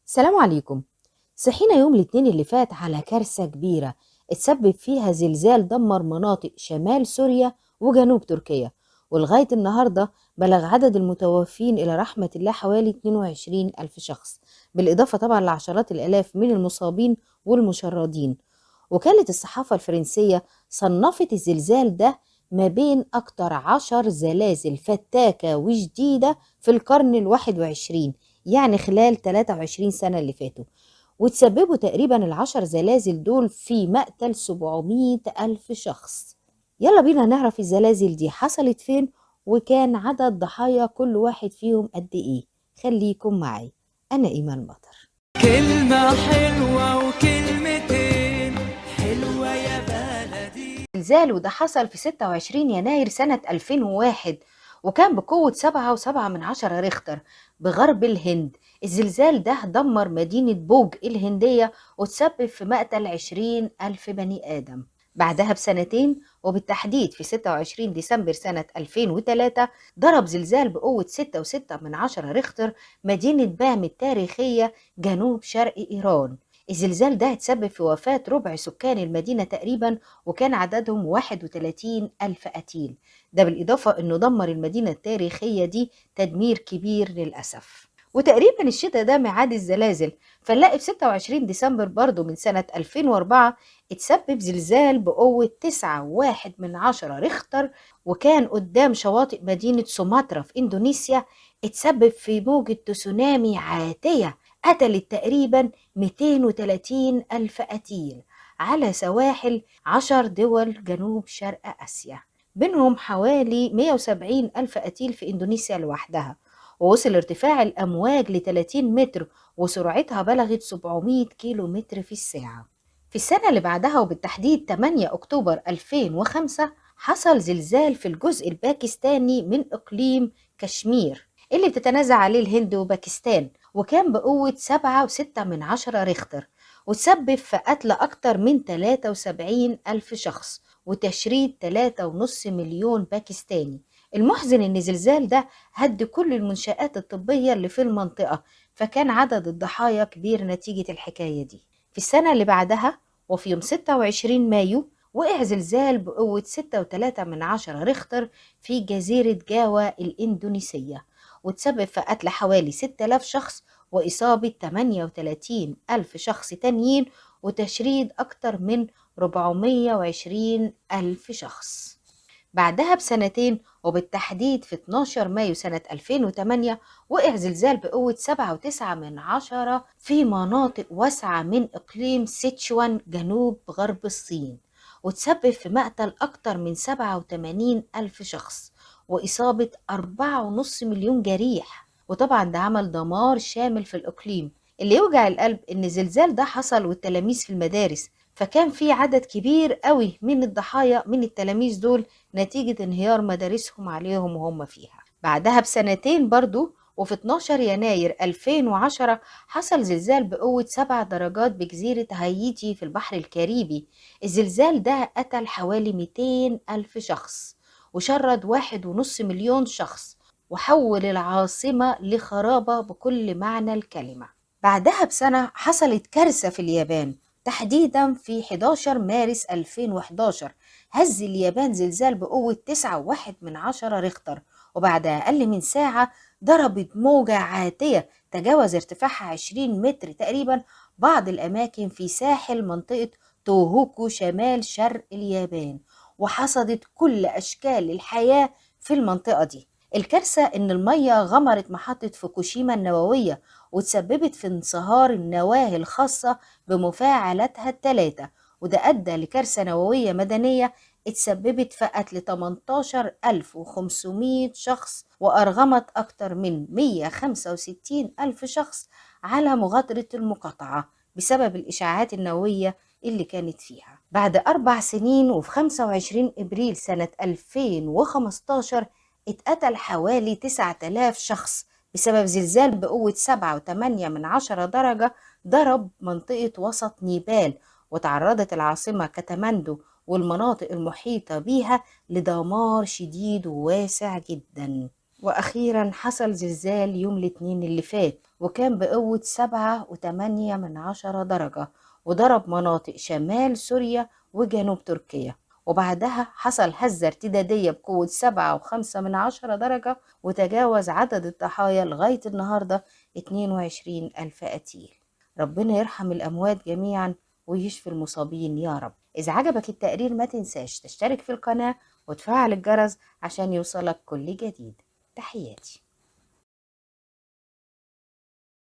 السلام عليكم. صحينا يوم الاثنين اللي فات على كارثة كبيرة اتسبب فيها زلزال دمر مناطق شمال سوريا وجنوب تركيا، ولغاية النهاردة بلغ عدد المتوفين إلى رحمة الله حوالي 22 ألف شخص، بالإضافة طبعا لعشرات الآلاف من المصابين والمشردين. وكالة الصحافة الفرنسية صنفت الزلزال ده ما بين أكتر 10 زلازل فتاكة وشديدة في القرن ال21، يعني خلال 23 سنة اللي فاتوا، وتسببوا تقريبا العشر زلازل دول في مقتل 700 ألف شخص. يلا بينا نعرف الزلازل دي حصلت فين وكان عدد ضحايا كل واحد فيهم قد ايه. خليكم معي، أنا إيمان مطر. كلمة حلوة وكلمتين حلوة يا بلدي. زلزال وده حصل في 26 يناير سنة 2001، وكان بقوة 7.7 ريختر بغرب الهند. الزلزال ده دمر مدينة بوج الهندية وتسبب في مقتل 20 ألف بني آدم. بعدها بسنتين وبالتحديد في 26 ديسمبر سنة 2003 ضرب زلزال بقوة 6.6 ريختر مدينة بام التاريخية جنوب شرق إيران. الزلزال ده تسبب في وفاة ربع سكان المدينة تقريبا، وكان عددهم 31 ألف قتيل. ده بالإضافة أنه دمر المدينة التاريخية دي تدمير كبير للأسف. وتقريبا الشتاء ده ميعاد الزلازل، فنلاقي في 26 ديسمبر برضو من سنة 2004 اتسبب زلزال بقوة 9.1 ريختر، وكان قدام شواطئ مدينة سومطرة في إندونيسيا. اتسبب في موجة تسونامي عاتية قتلت تقريبا 230 ألف قتيل على سواحل 10 دول جنوب شرق آسيا، بينهم حوالي 170 ألف قتيل في إندونيسيا لوحدها. ووصل ارتفاع الأمواج ل 30 متر وسرعتها بلغت 700 كيلو متر في الساعة. في السنة اللي بعدها وبالتحديد 8 أكتوبر 2005 حصل زلزال في الجزء الباكستاني من إقليم كشمير اللي بتتنازع عليه الهند وباكستان، وكان بقوة 7.6 ريختر، وتسبب في قتل أكتر من 73 ألف شخص وتشريد 3.5 مليون باكستاني. المحزن إن الزلزال ده هد كل المنشآت الطبية اللي في المنطقة، فكان عدد الضحايا كبير نتيجة الحكاية دي. في السنة اللي بعدها وفي يوم 26 مايو وقع زلزال بقوة 6.3 ريختر في جزيرة جاوا الإندونيسية، وتسبب في قتل حوالي 6000 شخص وإصابة 38 ألف شخص تانيين وتشريد أكتر من 420 ألف شخص. بعدها بسنتين وبالتحديد في 12 مايو سنة 2008 وقع زلزال بقوة 7.9 في مناطق واسعة من إقليم سيتشوان جنوب غرب الصين، وتسبب في مقتل أكتر من 87 ألف شخص وإصابة 4.5 مليون جريح. وطبعا ده عمل دمار شامل في الإقليم. اللي يوجع القلب إن الزلزال ده حصل والتلاميذ في المدارس، فكان في عدد كبير قوي من الضحايا من التلاميذ دول نتيجة انهيار مدارسهم عليهم وهم فيها. بعدها بسنتين برضو وفي 12 يناير 2010 حصل زلزال بقوة 7 درجات بجزيرة هايتي في البحر الكاريبي. الزلزال ده قتل حوالي 200 ألف شخص وشرد 1.5 مليون شخص وحول العاصمة لخرابة بكل معنى الكلمة. بعدها بسنة حصلت كارثة في اليابان، تحديدا في 11 مارس 2011 هز اليابان زلزال بقوة 9.1 ريختر، وبعد أقل من ساعة ضربت موجة عاتية تجاوز ارتفاعها 20 متر تقريبا بعض الأماكن في ساحل منطقة توهوكو شمال شرق اليابان، وحصدت كل أشكال الحياة في المنطقة دي. الكارثة إن المية غمرت محطة فوكوشيما النووية وتسببت في انصهار النواة الخاصة بمفاعلاتها الثلاثة، وده أدى لكارثة نووية مدنية اتسببت في قتل 18500 شخص وأرغمت أكثر من 165 ألف شخص على مغادرة المقاطعة بسبب الإشعاعات النووية اللي كانت فيها. بعد 4 سنين وفي 25 إبريل سنة 2015 اتقتل حوالي 9000 شخص بسبب زلزال بقوة 7.8 درجة ضرب منطقة وسط نيبال، وتعرضت العاصمة كاتماندو والمناطق المحيطة بيها لدمار شديد وواسع جدا. وأخيرا حصل زلزال يوم الاثنين اللي فات، وكان بقوة 7.8 درجة، وضرب مناطق شمال سوريا وجنوب تركيا. وبعدها حصل هزة ارتدادية بقوة 7.5 درجة، وتجاوز عدد الضحايا لغاية النهاردة 22 ألف قتيل. ربنا يرحم الأموات جميعا ويشفي المصابين يا رب. إذا عجبك التقرير ما تنساش تشترك في القناة وتفعل الجرس عشان يوصلك كل جديد. تحياتي.